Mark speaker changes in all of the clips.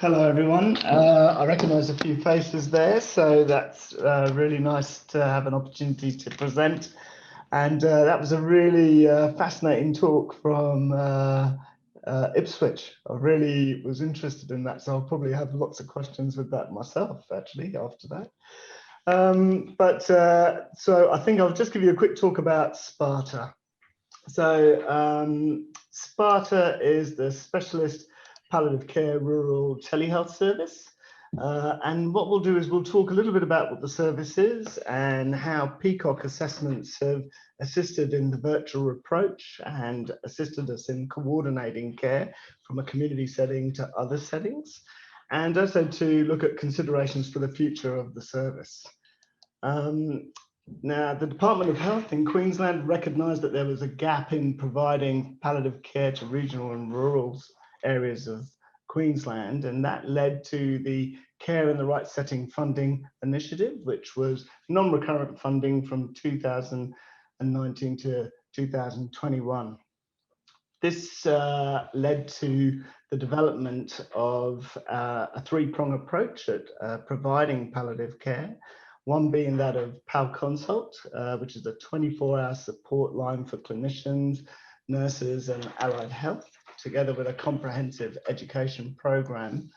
Speaker 1: Hello everyone. I recognise a few faces there, so that's really nice to have an opportunity to present. And that was a really fascinating talk from Ipswich. I really was interested in that, so I'll probably have lots of questions with that myself, actually, after that. So I think I'll just give you a quick talk about Sparta. So Sparta is the specialist palliative care rural telehealth service. And what we'll do is we'll talk a little bit about what the service is and how PCOC assessments have assisted in the virtual approach and assisted us in coordinating care from a community setting to other settings, and also to look at considerations for the future of the service. Now, the Department of Health in Queensland recognised that there was a gap in providing palliative care to regional and rural areas of Queensland, and that led to the Care in the Right Setting funding initiative, which was non-recurrent funding from 2019 to 2021. This led to the development of a three-prong approach at providing palliative care. One being that of PAL Consult, which is a 24-hour support line for clinicians, nurses and allied health, together with a comprehensive education program.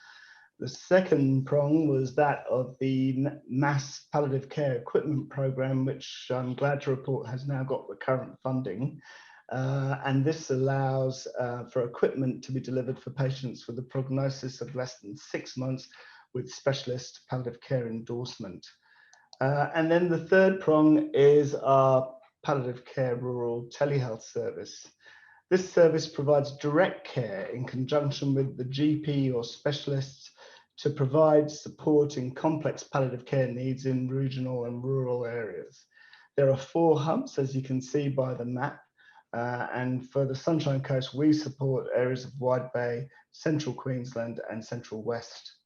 Speaker 1: The second prong was that of the Mass Palliative Care Equipment Program, which I'm glad to report has now got recurrent funding. And this allows for equipment to be delivered for patients with a prognosis of less than 6 months with specialist palliative care endorsement. And then the third prong is our palliative care rural telehealth service. This service provides direct care in conjunction with the GP or specialists to provide support in complex palliative care needs in regional and rural areas. There are 4 hubs, as you can see by the map, and for the Sunshine Coast, we support areas of Wide Bay, Central Queensland and Central West.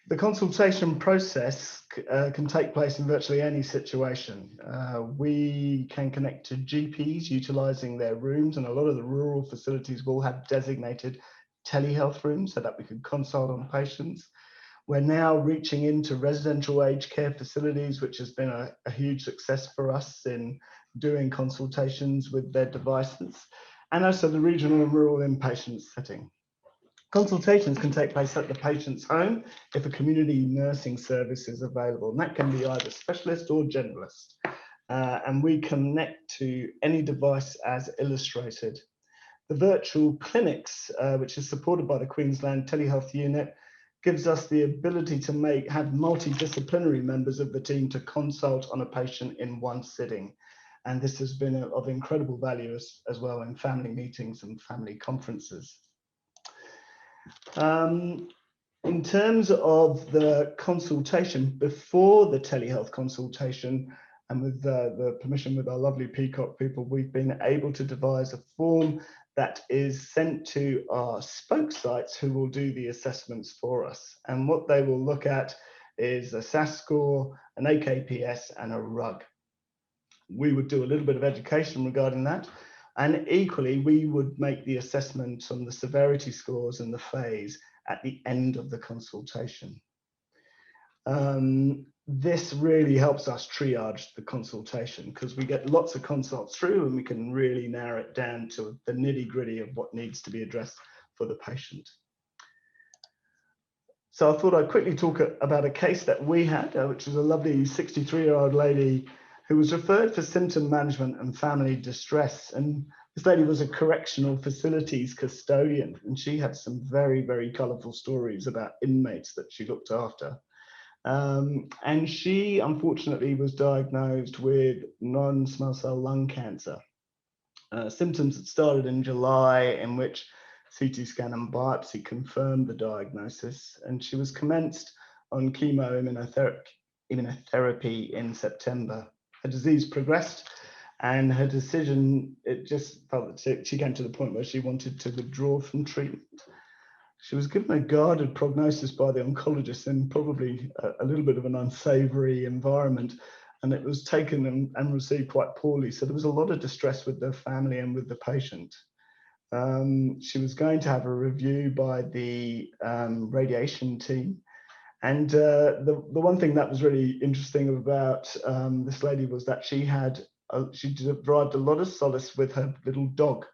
Speaker 1: The consultation process can take place in virtually any situation. We can connect to GPs utilising their rooms, and a lot of the rural facilities will have designated telehealth rooms so that we can consult on patients. We're now reaching into residential aged care facilities, which has been a huge success for us in doing consultations with their devices, and also the regional and rural inpatient setting. Consultations can take place at the patient's home if a community nursing service is available, and that can be either specialist or generalist. And we connect to any device as illustrated. The virtual clinics, which is supported by the Queensland Telehealth Unit, gives us the ability to have multidisciplinary members of the team to consult on a patient in one sitting. And this has been of incredible value as well in family meetings and family conferences. In terms of the consultation, before the telehealth consultation, and with the permission with our lovely PCOC people, we've been able to devise a form that is sent to our spoke sites who will do the assessments for us. And what they will look at is a SAS score, an AKPS and a RUG. We would do a little bit of education regarding that. And equally, we would make the assessment on the severity scores and the phase at the end of the consultation. This really helps us triage the consultation because we get lots of consults through and we can really narrow it down to the nitty-gritty of what needs to be addressed for the patient. So I thought I'd quickly talk about a case that we had, which is a lovely 63-year-old lady who was referred for symptom management and family distress. And this lady was a correctional facilities custodian, and she had some very, very colourful stories about inmates that she looked after. And she unfortunately was diagnosed with non-small cell lung cancer. Symptoms had started in July, in which CT scan and biopsy confirmed the diagnosis, and she was commenced on immunotherapy in September. Her disease progressed, and her decision, it just felt that she came to the point where she wanted to withdraw from treatment. She was given a guarded prognosis by the oncologist in probably a little bit of an unsavory environment, and it was taken and received quite poorly. So there was a lot of distress with the family and with the patient. She was going to have a review by the radiation team. And the one thing that was really interesting about this lady was that she derived a lot of solace with her little dog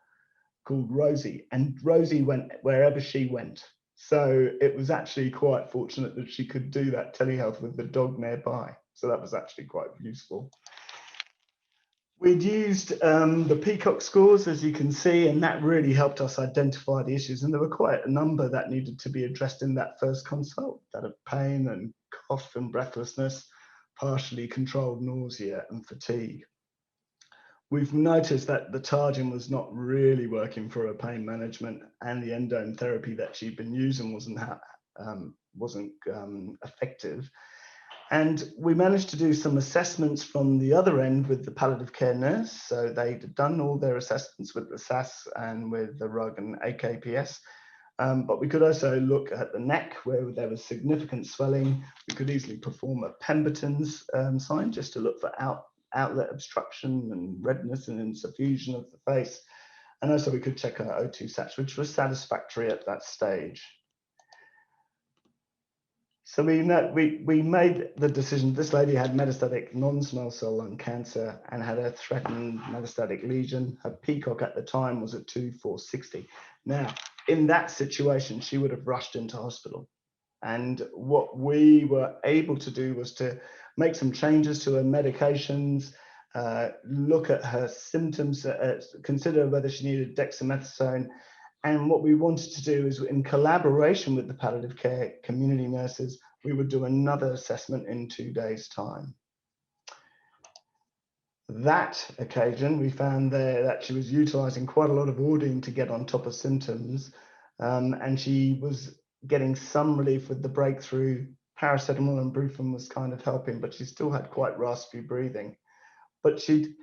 Speaker 1: called Rosie, and Rosie went wherever she went. So it was actually quite fortunate that she could do that telehealth with the dog nearby. So that was actually quite useful. We'd used the PCOC scores, as you can see, and that really helped us identify the issues. And there were quite a number that needed to be addressed in that first consult, that of pain and cough and breathlessness, partially controlled nausea and fatigue. We've noticed that the Targin was not really working for her pain management, and the endone therapy that she'd been using wasn't effective. And we managed to do some assessments from the other end with the palliative care nurse. So they'd done all their assessments with the SAS and with the RUG and AKPS. But we could also look at the neck where there was significant swelling. We could easily perform a Pemberton's sign just to look for outlet obstruction and redness and suffusion of the face. And also we could check our O2 sats, which was satisfactory at that stage. So we made the decision. This lady had metastatic non-small cell lung cancer and had a threatened metastatic lesion. Her PCOC at the time was at 2,460. Now, in that situation, she would have rushed into hospital. And what we were able to do was to make some changes to her medications, look at her symptoms, consider whether she needed dexamethasone. And what we wanted to do is, in collaboration with the palliative care community nurses, we would do another assessment in 2 days' time. That occasion, we found there that she was utilizing quite a lot of Ordine to get on top of symptoms, and she was getting some relief with the breakthrough. Paracetamol and Brufen was kind of helping, but she still had quite raspy breathing. But she'd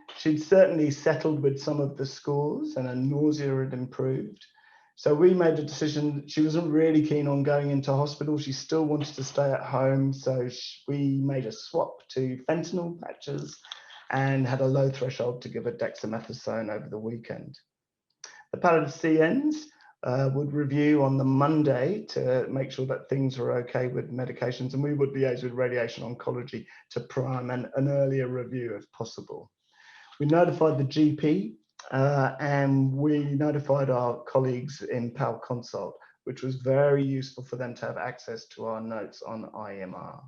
Speaker 1: certainly settled with some of the scores, and her nausea had improved. So we made a decision. She wasn't really keen on going into hospital. She still wanted to stay at home. So we made a swap to fentanyl patches and had a low threshold to give her dexamethasone over the weekend. The palliative CNs would review on the Monday to make sure that things were okay with medications, and we would liaise with radiation oncology to prime an earlier review if possible. We notified the GP and we notified our colleagues in PAL Consult, which was very useful for them to have access to our notes on IMR.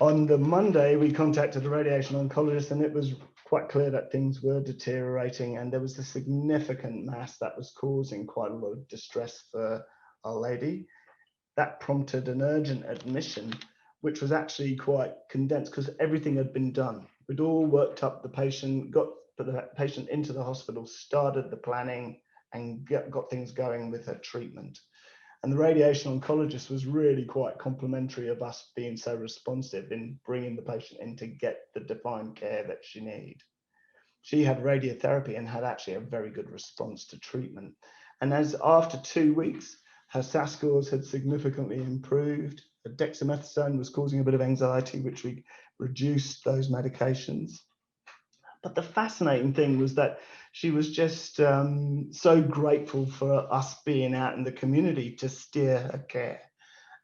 Speaker 1: On the Monday, we contacted the radiation oncologist, and it was quite clear that things were deteriorating, and there was a significant mass that was causing quite a lot of distress for our lady. That prompted an urgent admission, which was actually quite condensed because everything had been done. We'd all worked up the patient, got the patient into the hospital, started the planning, and got things going with her treatment. And the radiation oncologist was really quite complimentary of us being so responsive in bringing the patient in to get the defined care that she needed. She had radiotherapy and had actually a very good response to treatment. And as after 2 weeks, her SAS scores had significantly improved. The dexamethasone was causing a bit of anxiety, which we reduced those medications. But the fascinating thing was that she was just so grateful for us being out in the community to steer her care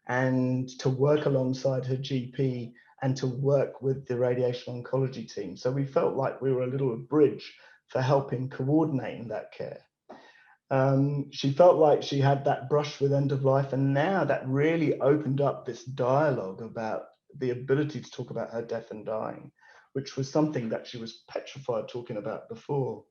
Speaker 1: and to work alongside her GP and to work with the radiation oncology team. So we felt like we were a little bridge for helping coordinating that care. She felt like she had that brush with end of life, and now that really opened up this dialogue about the ability to talk about her death and dying, which was something that she was petrified talking about before.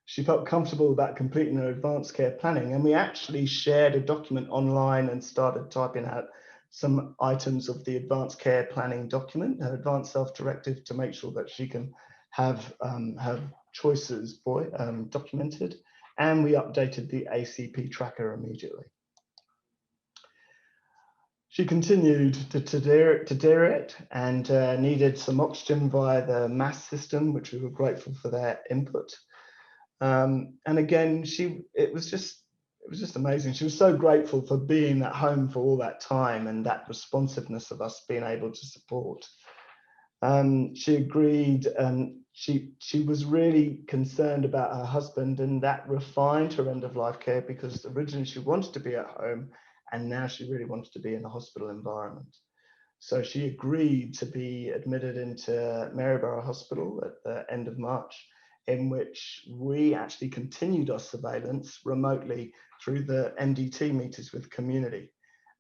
Speaker 1: She felt comfortable about completing her advanced care planning, and we actually shared a document online and started typing out some items of the advanced care planning document, her advanced self-directive, to make sure that she can have her choices documented. And we updated the ACP tracker immediately. She continued to deteriorate and needed some oxygen via the mass system, which we were grateful for their input. And again, it was just amazing. She was so grateful for being at home for all that time and that responsiveness of us being able to support. She agreed, she was really concerned about her husband, and that refined her end of life care, because originally she wanted to be at home and now she really wanted to be in a hospital environment. So she agreed to be admitted into Maryborough Hospital at the end of March, in which we actually continued our surveillance remotely through the MDT meters with community.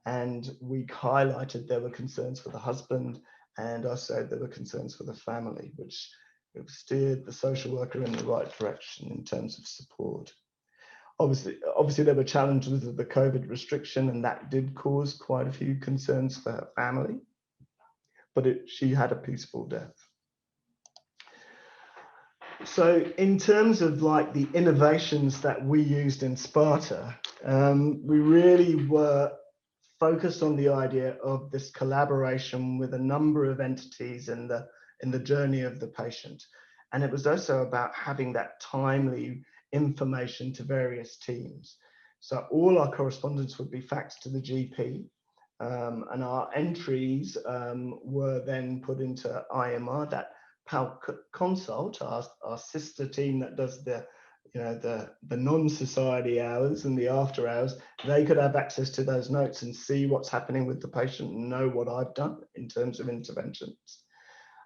Speaker 1: And we highlighted there were concerns for the husband, and also there were concerns for the family, which steered the social worker in the right direction in terms of support. Obviously there were challenges of the COVID restriction, and that did cause quite a few concerns for her family, but she had a peaceful death. So in terms of like the innovations that we used in Sparta, we really were focused on the idea of this collaboration with a number of entities in the journey of the patient. And it was also about having that timely information to various teams. So all our correspondence would be faxed to the GP, and our entries were then put into IMR, that Consult, our sister team that does the non-society hours and the after hours. They could have access to those notes and see what's happening with the patient and know what I've done in terms of interventions.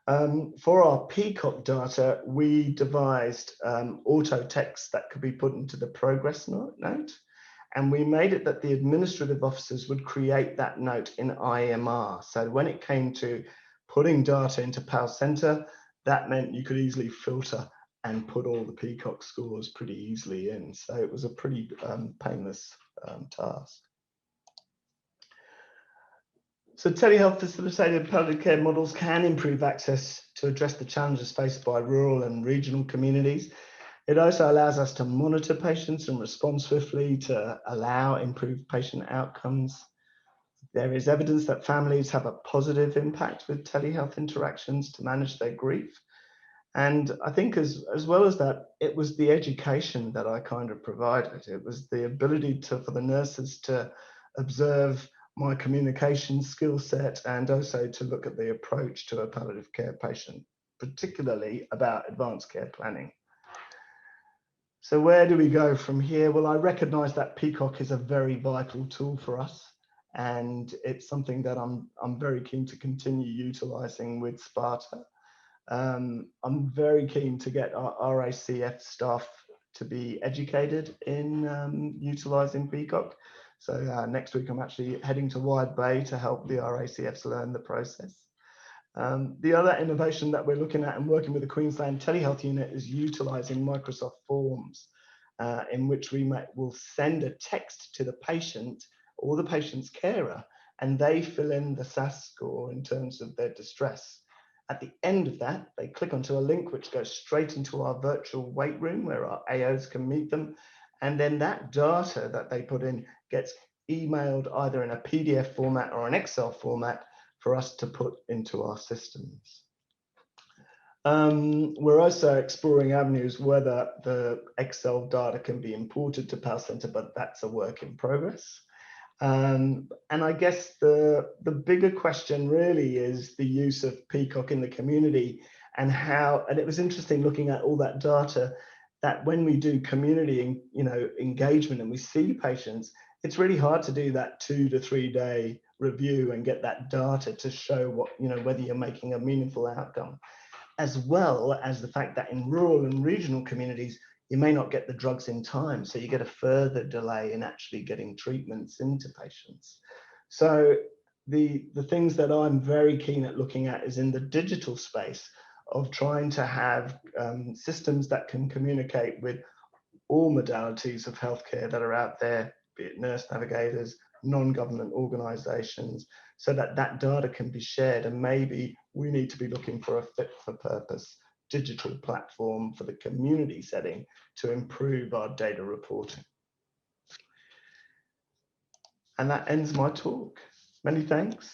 Speaker 1: For our PCOC data, we devised auto text that could be put into the progress note, and we made it that the administrative officers would create that note in IMR. So when it came to putting data into PAL Center, that meant you could easily filter and put all the PCOC scores pretty easily in. So it was a pretty painless task. So telehealth facilitated palliative care models can improve access to address the challenges faced by rural and regional communities. It also allows us to monitor patients and respond swiftly to allow improved patient outcomes. There is evidence that families have a positive impact with telehealth interactions to manage their grief. And I think as well as that, it was the education that I kind of provided. It was the ability for the nurses to observe my communication skill set, and also to look at the approach to a palliative care patient, particularly about advanced care planning. So where do we go from here? Well, I recognize that PCOC is a very vital tool for us, and it's something that I'm very keen to continue utilizing with Sparta. I'm very keen to get our RACF staff to be educated in utilizing PCOC. So next week I'm actually heading to Wide Bay to help the RACFs learn the process. The other innovation that we're looking at and working with the Queensland Telehealth Unit is utilizing Microsoft Forms, in which will send a text to the patient or the patient's carer, and they fill in the SAS score in terms of their distress. At the end of that, they click onto a link which goes straight into our virtual wait room where our AOs can meet them. And then that data that they put in gets emailed either in a PDF format or an Excel format for us to put into our systems. We're also exploring avenues whether the Excel data can be imported to PAL Center, but that's a work in progress. And I guess the bigger question really is the use of PCOC in the community, and it was interesting looking at all that data, that when we do community engagement and we see patients, it's really hard to do that 2 to 3 day review and get that data to show whether you're making a meaningful outcome, as well as the fact that in rural and regional communities, you may not get the drugs in time, so you get a further delay in actually getting treatments into patients. So the things that I'm very keen at looking at is in the digital space of trying to have systems that can communicate with all modalities of healthcare that are out there, be it nurse navigators, non-government organizations, so that that data can be shared. And maybe we need to be looking for a fit for purpose digital platform for the community setting to improve our data reporting. And that ends my talk. Many thanks.